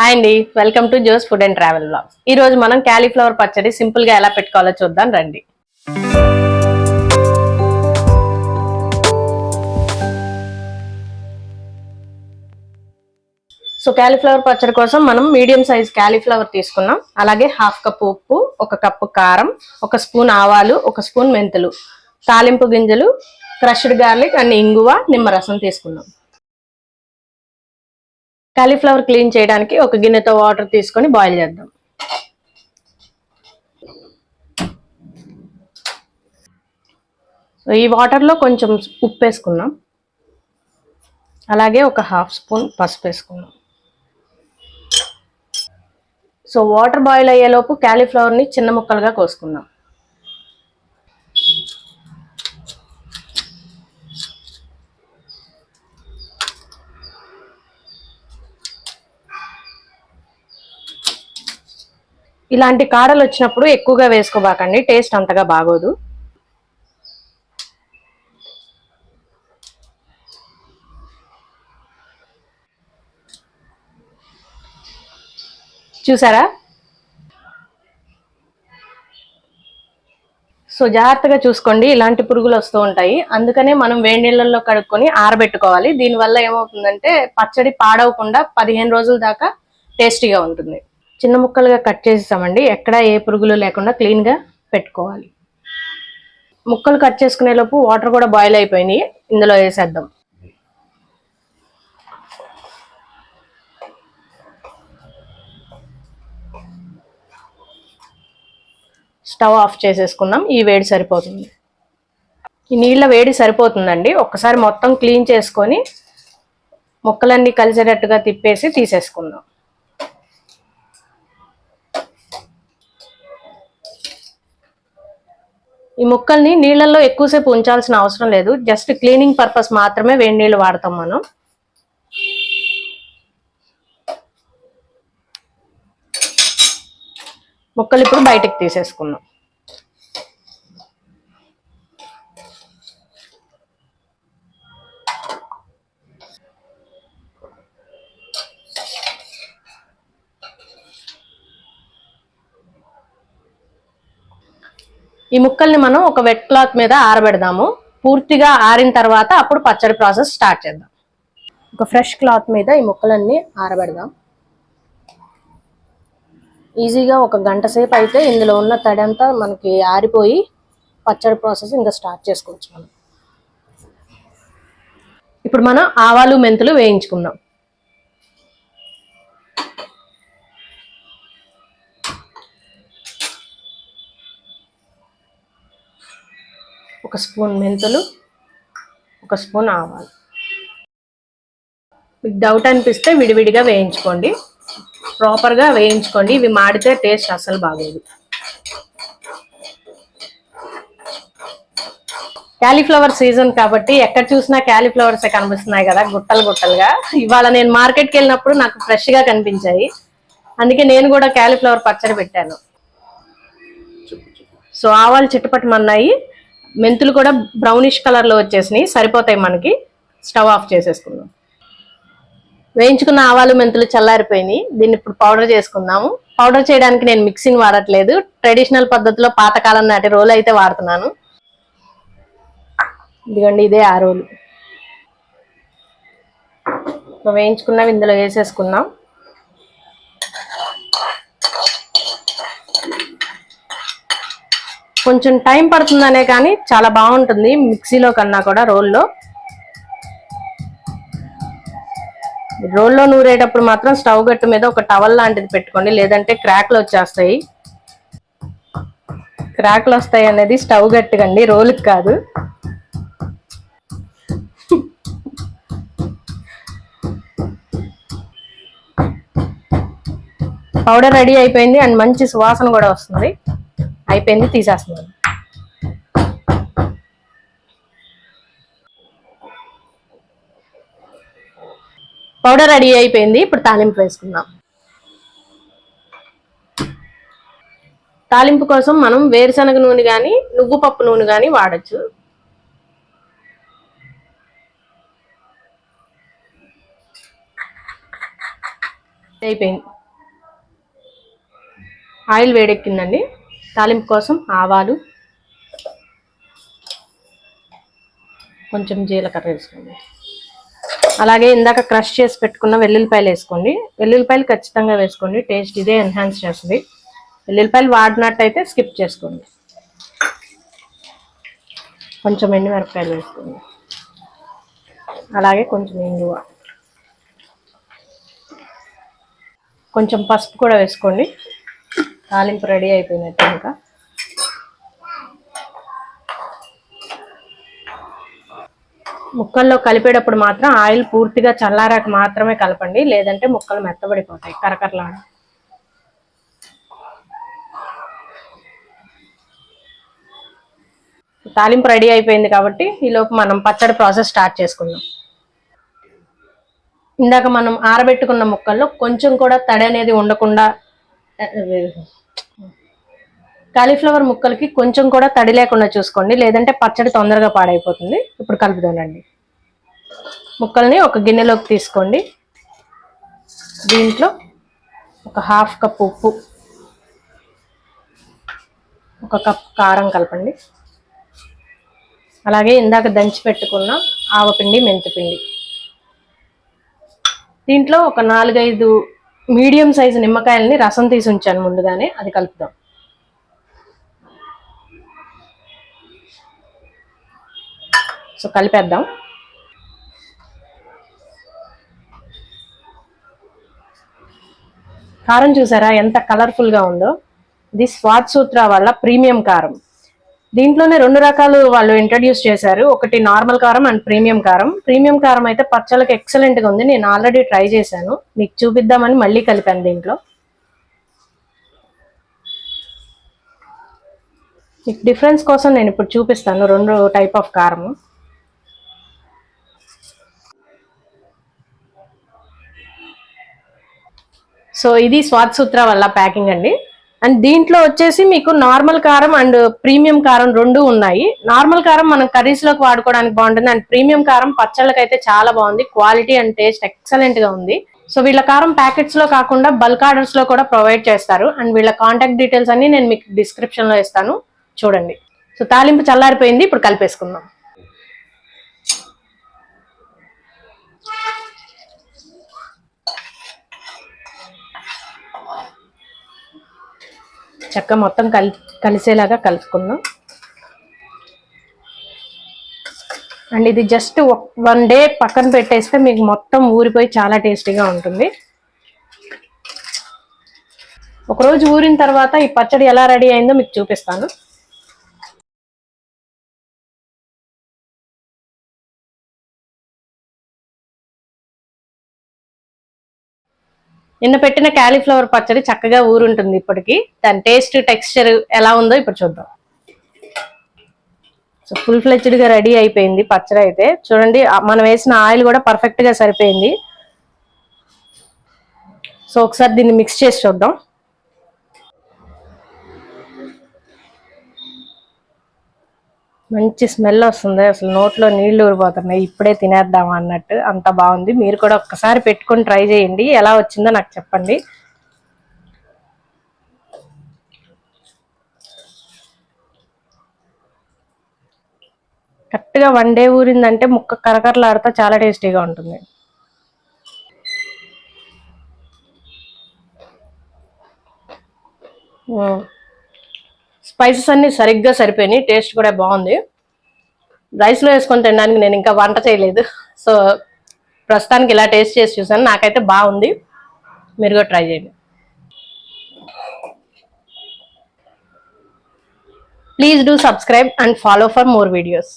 Hi అండి, welcome to Jo's food and travel vlogs. ఈ రోజు మనం క్యాలీఫ్లవర్ పచ్చడి సింపుల్ గా ఎలా పెట్టుకోవాలో చూద్దాం రండి. సో క్యాలీఫ్లవర్ పచ్చడి కోసం మనం మీడియం సైజ్ క్యాలీఫ్లవర్ తీసుకున్నాం. అలాగే హాఫ్ కప్ ఉప్పు, ఒక కప్పు కారం, ఒక స్పూన్ ఆవాలు, ఒక స్పూన్ మెంతులు, తాలింపు గింజలు, క్రష్డ్ గార్లిక్ అండ్ ఇంగువ, నిమ్మరసం తీసుకున్నాం. కాలీఫ్లవర్ క్లీన్ చేయడానికి ఒక గిన్నెతో వాటర్ తీసుకొని బాయిల్ చేద్దాం. సో ఈ వాటర్లో కొంచెం ఉప్పు వేసుకున్నాం. అలాగే ఒక హాఫ్ స్పూన్ పసుపు వేసుకున్నాం. సో వాటర్ బాయిల్ అయ్యేలోపు కాలీఫ్లవర్ని చిన్న ముక్కలుగా కోసుకుందాం. ఇలాంటి కాడలు వచ్చినప్పుడు ఎక్కువగా వేసుకోబాకండి, టేస్ట్ అంతగా బాగోదు. చూసారా? సో జాగ్రత్తగా చూసుకోండి, ఇలాంటి పురుగులు వస్తూ ఉంటాయి. అందుకనే మనం వేడి నీళ్ళల్లో కడుక్కొని ఆరబెట్టుకోవాలి. దీనివల్ల ఏమవుతుందంటే పచ్చడి పాడవకుండా 15 రోజుల దాకా టేస్టీగా ఉంటుంది. చిన్న ముక్కలుగా కట్ చేసేసామండి. ఎక్కడ ఏ పురుగులు లేకుండా క్లీన్ గా పెట్టుకోవాలి. ముక్కలు కట్ చేసుకునే లోపు వాటర్ కూడా బాయిల్ అయిపోయినాయి, ఇందులో వేసేద్దాం. స్టవ్ ఆఫ్ చేసేసుకుందాం. ఈ వేడి సరిపోతుంది. ఈ నీళ్ళ వేడి సరిపోతుందండి. ఒక్కసారి మొత్తం క్లీన్ చేసుకొని ముక్కలన్నీ కలిసేటట్టుగా తిప్పేసి తీసేసుకుందాం. ఈ ముక్కల్ని నీళ్ళల్లో ఎక్కువసేపు ఉంచాల్సిన అవసరం లేదు. జస్ట్ క్లీనింగ్ పర్పస్ మాత్రమే వేడి నీళ్ళు వాడతాం మనం. ముక్కలు ఇప్పుడు బయటకు తీసేసుకుందాం. ఈ ముక్కల్ని మనం ఒక వెట్ క్లాత్ మీద ఆరబెడదాము. పూర్తిగా ఆరిన తర్వాత అప్పుడు పచ్చడి ప్రాసెస్ స్టార్ట్ చేద్దాం. ఒక ఫ్రెష్ క్లాత్ మీద ఈ ముక్కలన్నీ ఆరబెడదాం. ఈజీగా ఒక గంట సేపు అయితే ఇందులో ఉన్న తడి అంతా మనకి ఆరిపోయి పచ్చడి ప్రాసెస్ ఇంకా స్టార్ట్ చేసుకోవచ్చు మనం. ఇప్పుడు మనం ఆవాలు మెంతులు వేయించుకుందాం. ఒక స్పూన్ మెంతులు, ఒక స్పూన్ ఆవాలు. మీకు డౌట్ అనిపిస్తే విడివిడిగా వేయించుకోండి, ప్రాపర్గా వేయించుకోండి. ఇవి మాడితే టేస్ట్ అసలు బాగోదు. క్యాలీఫ్లవర్ సీజన్ కాబట్టి ఎక్కడ చూసినా క్యాలీఫ్లవర్స్ కనిపిస్తున్నాయి కదా, గుట్టలు గుట్టలుగా. ఇవాళ నేను మార్కెట్కి వెళ్ళినప్పుడు నాకు ఫ్రెష్గా కనిపించాయి. అందుకే నేను కూడా క్యాలీఫ్లవర్ పచ్చడి పెట్టాను. సో ఆవాలు చిట్టుపట్టమన్నాయి, మెంతులు కూడా బ్రౌనిష్ కలర్లో వచ్చేసినాయి, సరిపోతాయి మనకి. స్టవ్ ఆఫ్ చేసేసుకుందాం. వేయించుకున్న ఆవాలు మెంతులు చల్లారిపోయినాయి. దీన్ని ఇప్పుడు పౌడర్ చేసుకుందాము. పౌడర్ చేయడానికి నేను మిక్సీని వాడట్లేదు, ట్రెడిషనల్ పద్ధతిలో పాతకాలం నాటి రోలు అయితే వాడుతున్నాను. ఇదిగోండి, ఇదే ఆ రోలు. వేయించుకున్నవి ఇందులో వేసేసుకుందాం. కొంచెం టైం పడుతుందనే కానీ చాలా బాగుంటుంది మిక్సీలో కన్నా కూడా. రోల్లో నూరేటప్పుడు మాత్రం స్టవ్ గట్టు మీద ఒక టవల్ లాంటిది పెట్టుకోండి, లేదంటే క్రాక్లు వచ్చేస్తాయి. క్రాక్లు వస్తాయి అనేది స్టవ్ గట్టుకండి, రోలుకి కాదు. పౌడర్ రెడీ అయిపోయింది అండ్ మంచి సువాసన కూడా వస్తుంది. అయిపోయింది, తీసేస్తున్నాను. పౌడర్ రెడీ అయిపోయింది. ఇప్పుడు తాలింపు వేసుకుందాం. తాలింపు కోసం మనం వేరుశనగ నూనె కానీ నువ్వు పప్పు నూనె కానీ వాడచ్చు. అయిపోయింది. ఆయిల్ వేడెక్కిందండి. తాలింపు కోసం ఆవాలు, కొంచెం జీలకర్ర వేసుకోండి. అలాగే ఇందాక క్రష్ చేసి పెట్టుకున్న వెల్లుల్లిపాయలు వేసుకోండి. వెల్లుల్లిపాయలు ఖచ్చితంగా వేసుకోండి, టేస్ట్ ఇదే ఎన్హాన్స్ చేస్తుంది. వెల్లుల్లిపాయలు వాడినట్టయితే స్కిప్ చేసుకోండి. కొంచెం ఎండుమిరపకాయలు వేసుకోండి. అలాగే కొంచెం ఇంగువ, కొంచెం పసుపు కూడా వేసుకోండి. తాలింపు రెడీ అయిపోయినట్టు. ఇంకా ముక్కల్లో కలిపేటప్పుడు మాత్రం ఆయిల్ పూర్తిగా చల్లారాక మాత్రమే కలపండి, లేదంటే ముక్కలు మెత్తబడిపోతాయి కరకరలాడ. తాలింపు రెడీ అయిపోయింది కాబట్టి ఈలోపు మనం పచ్చడి ప్రాసెస్ స్టార్ట్ చేసుకుందాం. ఇందాక మనం ఆరబెట్టుకున్న ముక్కల్లో కొంచెం కూడా తడి అనేది ఉండకుండా, కాలీఫ్లవర్ ముక్కలకి కొంచెం కూడా తడి లేకుండా చూసుకోండి, లేదంటే పచ్చడి తొందరగా పాడైపోతుంది. ఇప్పుడు కలుపుదానండి. ముక్కల్ని ఒక గిన్నెలోకి తీసుకోండి. దీంట్లో ఒక 1/2 కప్ ఉప్పు, 1 కప్ కారం కలపండి. అలాగే ఇందాక దంచి పెట్టుకున్న ఆవపిండి, మెంతిపిండి. దీంట్లో ఒక 4-5 మీడియం సైజు నిమ్మకాయలని రసం తీసి ఉంచాను ముందుగానే, అది కలుపుదాం. సో కలిపేద్దాం. కారం చూసారా ఎంత కలర్ఫుల్గా ఉందో? ఇది స్వాద్ సూత్ర వాళ్ళ ప్రీమియం కారం. దీంట్లోనే 2 రకాలు వాళ్ళు ఇంట్రడ్యూస్ చేశారు, ఒకటి నార్మల్ కారం అండ్ ప్రీమియం కారం. ప్రీమియం కారం అయితే పచ్చళ్ళకి ఎక్సలెంట్గా ఉంది, నేను ఆల్రెడీ ట్రై చేశాను, మీకు చూపిద్దామని మళ్ళీ కలిపాను. దీంట్లో మీకు డిఫరెన్స్ కోసం నేను ఇప్పుడు చూపిస్తాను 2 టైప్ ఆఫ్ కారం. సో ఇది స్వాద్ సూత్ర వల్ల ప్యాకింగ్ అండి. అండ్ దీంట్లో వచ్చేసి మీకు నార్మల్ కారం అండ్ ప్రీమియం కారం 2 ఉన్నాయి. నార్మల్ కారం మనం కర్రీస్ లోకి వాడుకోవడానికి బాగుంటుంది, అండ్ ప్రీమియం కారం పచ్చళ్ళకి అయితే చాలా బాగుంది. క్వాలిటీ అండ్ టేస్ట్ ఎక్సలెంట్ గా ఉంది. సో వీళ్ళ కారం ప్యాకెట్స్ లో కాకుండా బల్క్ ఆర్డర్స్ లో కూడా ప్రొవైడ్ చేస్తారు, అండ్ వీళ్ళ కాంటాక్ట్ డీటెయిల్స్ అన్ని నేను మీకు డిస్క్రిప్షన్ లో ఇస్తాను, చూడండి. సో తాలింపు చల్లారిపోయింది, ఇప్పుడు కలిపేసుకుందాం. చక్కగా మొత్తం కలిసేలాగా కలుపుకుందాం. అండ్ ఇది జస్ట్ 1 డే పక్కన పెట్టేస్తే మీకు మొత్తం ఊరిపోయి చాలా టేస్టీగా ఉంటుంది. ఒకరోజు ఊరిన తర్వాత ఈ పచ్చడి ఎలా రెడీ అయిందో మీకు చూపిస్తాను. నిన్న పెట్టిన కాలీఫ్లవర్ పచ్చడి చక్కగా ఊరుంటుంది ఇప్పటికి. దాని టేస్ట్, టెక్స్చర్ ఎలా ఉందో ఇప్పుడు చూద్దాం. సో ఫుల్ ఫ్లెడ్జ్డ్ గా రెడీ అయిపోయింది పచ్చడి అయితే. చూడండి, మనం వేసిన ఆయిల్ కూడా పర్ఫెక్ట్ గా సరిపోయింది. సో ఒకసారి దీన్ని మిక్స్ చేసి చూద్దాం. మంచి స్మెల్ వస్తుంది, అసలు నోట్లో నీళ్లు ఊరిపోతున్నాయి, ఇప్పుడే తినేద్దామా అన్నట్టు, అంత బాగుంది. మీరు కూడా ఒక్కసారి పెట్టుకొని ట్రై చేయండి, ఎలా వచ్చిందో నాకు చెప్పండి. కరెక్ట్గా 1 డే ఊరిందంటే ముక్క కరకరలాడుతా చాలా టేస్టీగా ఉంటుంది. స్పైసెస్ అన్ని సరిగ్గా సరిపోయినాయి, టేస్ట్ కూడా బాగుంది. రైస్లో వేసుకొని తినడానికి నేను ఇంకా వంట చేయలేదు, సో ప్రస్తుతానికి ఇలా టేస్ట్ చేసి చూసాను, నాకైతే బాగుంది. మీరు కూడా ట్రై చేయండి. Please do subscribe and follow for more videos.